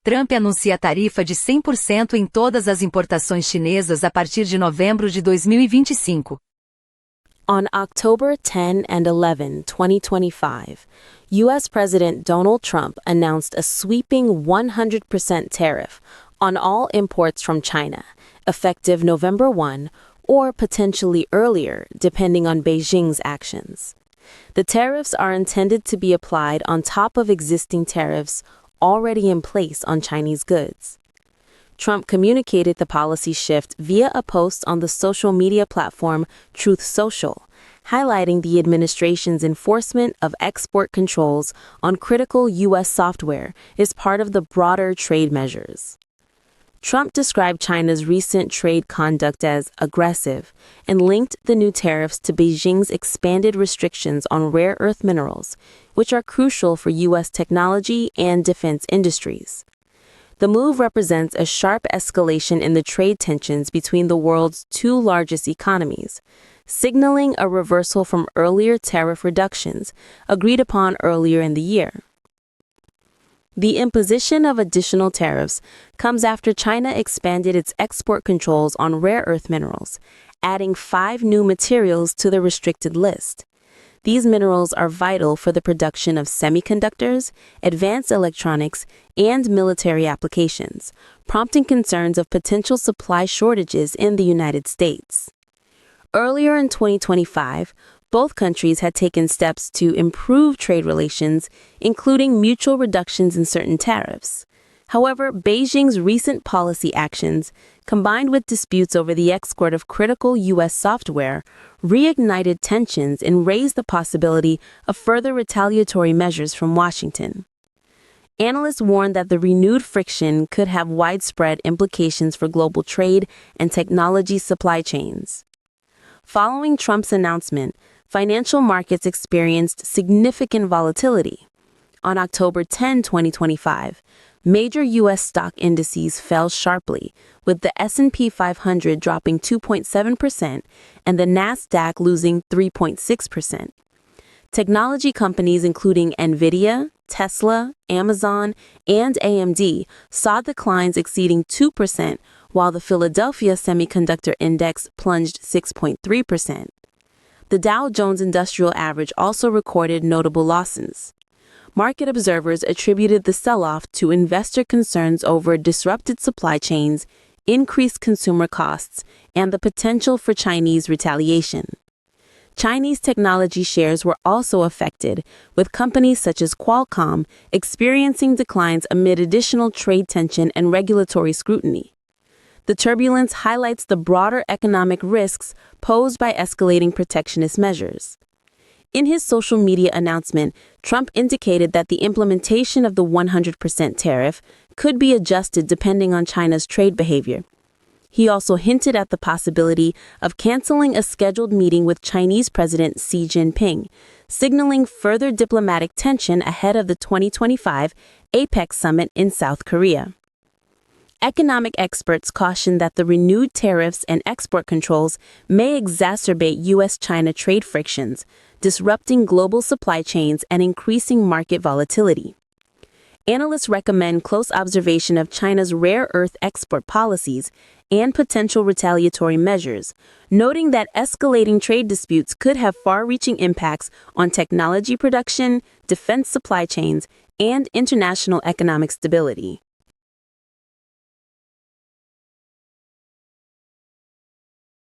Trump anuncia tarifa de 100% em todas as importações chinesas a partir de novembro de 2025. On October 10 and 11, 2025, U.S. President Donald Trump announced a sweeping 100% tariff on all imports from China, effective November 1 or potentially earlier, depending on Beijing's actions. The tariffs are intended to be applied on top of existing tariffs already in place on Chinese goods. Trump communicated the policy shift via a post on the social media platform Truth Social, highlighting the administration's enforcement of export controls on critical U.S. software as part of the broader trade measures. Trump described China's recent trade conduct as aggressive and linked the new tariffs to Beijing's expanded restrictions on rare earth minerals, which are crucial for U.S. technology and defense industries. The move represents a sharp escalation in the trade tensions between the world's two largest economies, signaling a reversal from earlier tariff reductions agreed upon earlier in the year. The imposition of additional tariffs comes after China expanded its export controls on rare earth minerals, adding 5 new materials to the restricted list. These minerals are vital for the production of semiconductors, advanced electronics, and military applications, prompting concerns of potential supply shortages in the United States. Earlier in 2025, both countries had taken steps to improve trade relations, including mutual reductions in certain tariffs. However, Beijing's recent policy actions, combined with disputes over the export of critical U.S. software, reignited tensions and raised the possibility of further retaliatory measures from Washington. Analysts warn that the renewed friction could have widespread implications for global trade and technology supply chains. Following Trump's announcement, financial markets experienced significant volatility. On October 10, 2025, major U.S. stock indices fell sharply, with the S&P 500 dropping 2.7% and the Nasdaq losing 3.6%. Technology companies including Nvidia, Tesla, Amazon, and AMD saw declines exceeding 2%, while the Philadelphia Semiconductor Index plunged 6.3%. The Dow Jones Industrial Average also recorded notable losses. Market observers attributed the sell-off to investor concerns over disrupted supply chains, increased consumer costs, and the potential for Chinese retaliation. Chinese technology shares were also affected, with companies such as Qualcomm experiencing declines amid additional trade tension and regulatory scrutiny. The turbulence highlights the broader economic risks posed by escalating protectionist measures. In his social media announcement, Trump indicated that the implementation of the 100% tariff could be adjusted depending on China's trade behavior. He also hinted at the possibility of canceling a scheduled meeting with Chinese President Xi Jinping, signaling further diplomatic tension ahead of the 2025 APEC summit in South Korea. Economic experts caution that the renewed tariffs and export controls may exacerbate U.S.-China trade frictions, disrupting global supply chains and increasing market volatility. Analysts recommend close observation of China's rare earth export policies and potential retaliatory measures, noting that escalating trade disputes could have far-reaching impacts on technology production, defense supply chains, and international economic stability.